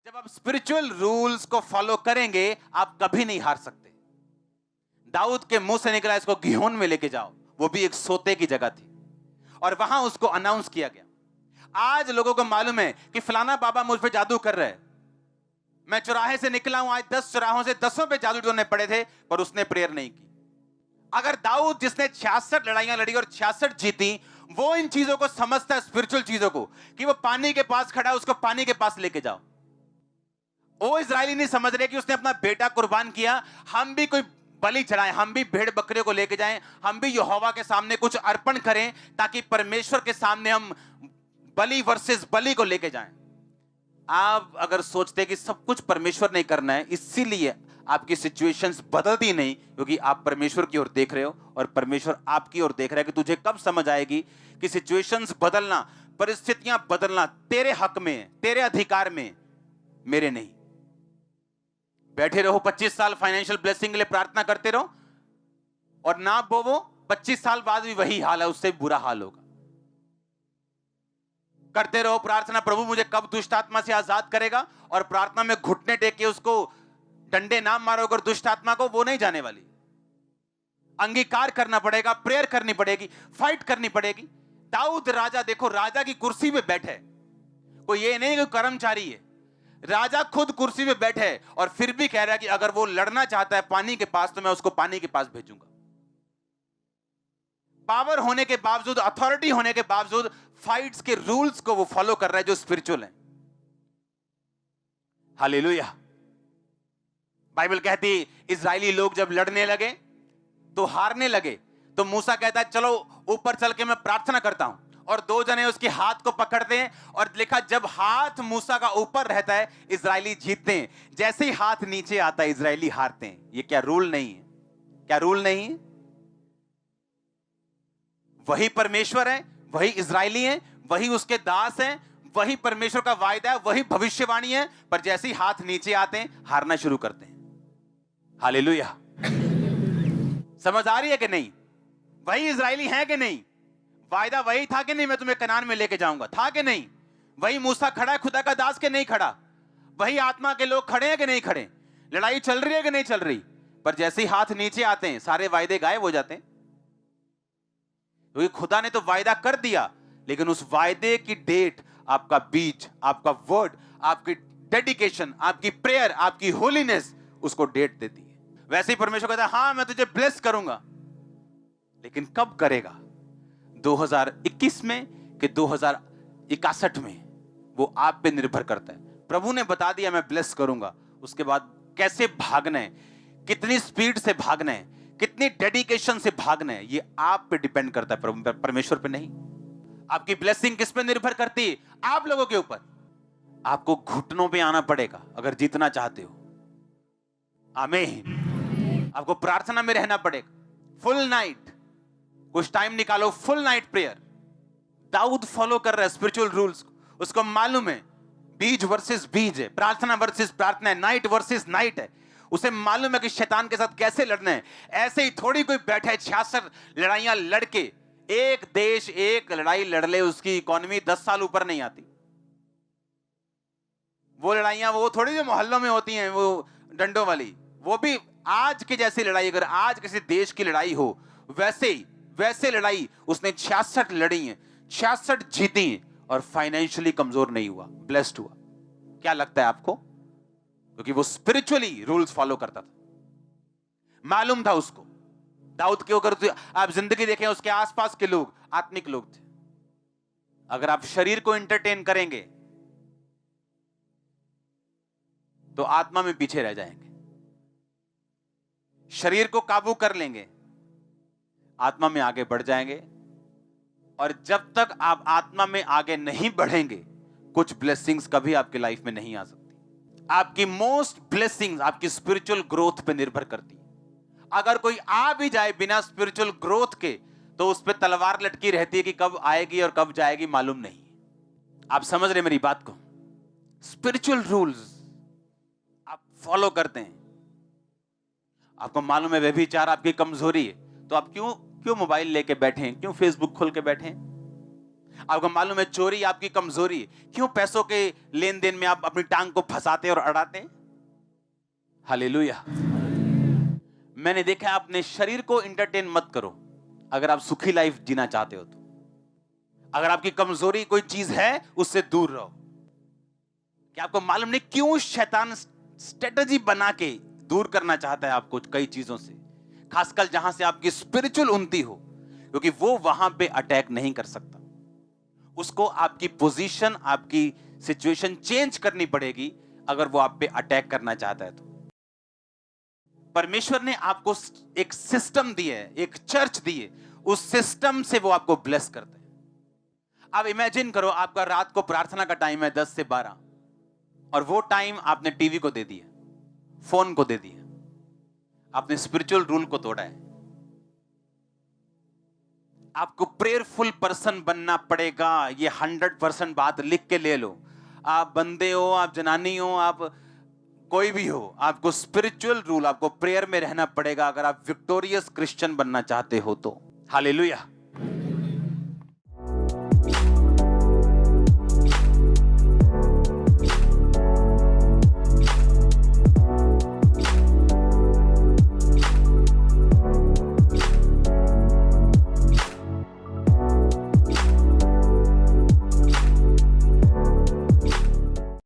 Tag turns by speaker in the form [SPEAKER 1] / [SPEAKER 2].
[SPEAKER 1] जब आप spiritual rules को फॉलो करेंगे आप कभी नहीं हार सकते। दाऊद के मुंह से निकला इसको गिहोन में लेके जाओ, वो भी एक सोते की जगह थी और वहां उसको अनाउंस किया गया। आज लोगों को मालूम है कि फलाना बाबा मुझ पे जादू कर रहे हैं, मैं चौराहे से निकला हूं, आज 10 चौराहों से 10 पे जादू टोने पड़े थे पर उसने प्रेयर नहीं की। अगर दाऊद जिसने 66 लड़ाइयां लड़ी और 66 जीती, वो इन चीजों को समझता है, स्पिरिचुअल चीजों को, कि वो पानी के पास खड़ा है, उसको पानी के पास लेके जाओ। वो इजरायली नहीं समझ रहे कि उसने अपना बेटा कुर्बान किया, हम भी कोई बलि चढ़ाएं, हम भी भेड़ बकरे को लेके जाएं, हम भी यहोवा के सामने कुछ अर्पण करें ताकि परमेश्वर के सामने हम बलि वर्सेस बलि को लेके जाएं। आप अगर सोचते कि सब कुछ परमेश्वर ने करना है, इसीलिए आपकी सिचुएशंस बदलती नहीं, क्योंकि आप परमेश्वर की ओर देख रहे हो और परमेश्वर आपकी ओर देख रहा है कि तुझे कब समझ आएगी कि सिचुएशंस बदलना, परिस्थितियां बदलना तेरे हक में है, तेरे अधिकार में, मेरे नहीं। बैठे रहो 25 साल फाइनेंशियल ब्लेसिंग के लिए प्रार्थना करते रहो और ना बोवो, 25 साल बाद भी वही हाल है, उससे बुरा हाल होगा। करते रहो प्रार्थना, प्रभु मुझे कब दुष्ट आत्मा से आजाद करेगा, और प्रार्थना में घुटने टेक के उसको डंडे ना मारो अगर दुष्ट आत्मा को, वो नहीं जाने वाली। अंगीकार करना पड़ेगा, प्रेयर करनी पड़ेगी, फाइट करनी पड़ेगी। दाऊद राजा, देखो राजा की कुर्सी पे बैठे, कोई ये नहीं कि कर्मचारी है, राजा खुद कुर्सी पे बैठे और फिर भी कह रहा है कि अगर वो लड़ना चाहता है पानी के पास तो मैं उसको पानी के पास भेजूंगा। पावर होने के बावजूद, अथॉरिटी होने के बावजूद फाइट्स के रूल्स को वो फॉलो कर रहा है जो स्पिरिचुअल है। हालेलुया। बाइबल कहती इजरायली लोग जब लड़ने लगे तो हारने लगे, तो मूसा कहता है चलो ऊपर चल के मैं प्रार्थना करता हूं, और दो जने उसके हाथ को पकड़ते हैं और लिखा जब हाथ मूसा का ऊपर रहता है इजरायली जीतते हैं, जैसे ही हाथ नीचे आता है इजरायली हारते हैं। ये क्या रूल नहीं है? क्या रूल नहीं है? वही परमेश्वर है, वही इजरायली है, वही उसके दास हैं, वही परमेश्वर का वायदा है, वही भविष्यवाणी है, पर जैसे ही हाथ नीचे आते हैं हारना शुरू करते हैं। हालेलुया। समझ आ रही है कि नहीं? वही इजरायली है कि नहीं? वायदा वही था कि नहीं, मैं तुम्हें कनान में लेके जाऊंगा, था कि नहीं? वही मूसा खड़ा है खुदा का दास के नहीं खड़ा? वही आत्मा के लोग खड़े हैं कि नहीं खड़े? लड़ाई चल रही है कि नहीं चल रही? पर जैसे ही हाथ नीचे आते हैं सारे वायदे गायब हो जाते हैं, क्योंकि खुदा ने तो वायदा कर दिया, लेकिन उस वायदे की डेट, आपका बीज, आपका वर्ड, आपकी डेडिकेशन, आपकी प्रेयर, आपकी होलीनेस उसको डेट देती है। वैसे ही परमेश्वर कहता है हाँ मैं तुझे ब्लेस करूंगा, लेकिन कब करेगा? 2021 में कि 2061 में? वो आप पे निर्भर करता है। प्रभु ने बता दिया मैं ब्लेस करूंगा, उसके बाद कैसे भागना है, कितनी स्पीड से भागना है, कितनी डेडिकेशन से भागना है, ये आप पे डिपेंड करता है, प्रभु परमेश्वर पे नहीं। आपकी ब्लेसिंग किस पे निर्भर करती है? आप लोगों के ऊपर। आपको घुटनों पे आना पड़ेगा अगर जीतना चाहते हो। आमीन। आपको प्रार्थना में रहना पड़ेगा, फुल नाइट, कुछ टाइम निकालो, full night prayer. Dawood follow कर रहा है स्पिरिचुअल रूल्स, उसको मालूम है बीज वर्सेस बीज है, प्रार्थना वर्सेस प्रार्थना है, नाइट वर्सेस नाइट है। उसे मालूम है कि शैतान के साथ कैसे लड़ना है। ऐसे ही थोड़ी कोई बैठा है 66 लड़ाइयां लड़के, एक देश एक लड़ाई लड़ ले उसकी इकोनॉमी 10 साल ऊपर नहीं आती। वो लड़ाइयां वो थोड़ी जो मोहल्लों में होती हैं, वो डंडों वाली, वो भी आज की जैसी लड़ाई, अगर आज किसी देश की लड़ाई हो वैसे लड़ाई उसने 66 लड़ी है, 66 जीती और फाइनेंशियली कमजोर नहीं हुआ, ब्लेस्ड हुआ। क्या लगता है आपको? क्योंकि वो स्पिरिचुअली रूल्स फॉलो करता था, मालूम था उसको। दाऊद के अगर आप जिंदगी देखें, उसके आसपास के लोग आत्मिक लोग थे। अगर आप शरीर को एंटरटेन करेंगे तो आत्मा में पीछे रह जाएंगे। शरीर को काबू कर लेंगे, आत्मा में आगे बढ़ जाएंगे। और जब तक आप आत्मा में आगे नहीं बढ़ेंगे, कुछ ब्लेसिंग्स कभी आपकी लाइफ में नहीं आ सकती। आपकी मोस्ट ब्लेसिंग्स आपकी स्पिरिचुअल ग्रोथ पे निर्भर करती है। अगर कोई आ भी जाए बिना स्पिरिचुअल ग्रोथ के, तो उस पर तलवार लटकी रहती है कि कब आएगी और कब जाएगी मालूम नहीं। आप समझ रहे मेरी बात को? स्पिरिचुअल रूल्स आप फॉलो करते हैं, आपको मालूम है व्यभिचार आपकी कमजोरी है, तो आप क्यों मोबाइल लेके बैठे हैं, क्यों फेसबुक खोल के बैठे हैं? आपको मालूम है चोरी आपकी कमजोरी है। क्यों पैसों के लेन देन में आप अपनी टांग को फंसाते और अड़ाते हैं? हालेलुया। मैंने देखा है, अपने शरीर को एंटरटेन मत करो अगर आप सुखी लाइफ जीना चाहते हो तो। अगर आपकी कमजोरी कोई चीज है उससे दूर रहो। क्या आपको मालूम नहीं क्यों शैतान स्ट्रेटजी बना के दूर करना चाहता है आपको कई चीजों से, खासकर जहां से आपकी स्पिरिचुअल उन्नति हो, क्योंकि वो वहां पे अटैक नहीं कर सकता। उसको आपकी पोजीशन, आपकी सिचुएशन चेंज करनी पड़ेगी अगर वो आप पे अटैक करना चाहता है तो। परमेश्वर ने आपको एक सिस्टम दिया है, एक चर्च दी है, उस सिस्टम से वो आपको ब्लेस करता है। आप इमेजिन करो, आपका रात को प्रार्थना का टाइम है 10 से 12 और वो टाइम आपने टीवी को दे दिया, फोन को दे दिया, आपने स्पिरिचुअल रूल को तोड़ा है। आपको प्रेयरफुल पर्सन बनना पड़ेगा, ये 100% बात लिख के ले लो। आप बंदे हो, आप जनानी हो, आप कोई भी हो, आपको स्पिरिचुअल रूल, आपको प्रेयर में रहना पड़ेगा अगर आप विक्टोरियस क्रिश्चियन बनना चाहते हो तो। हालेलुया।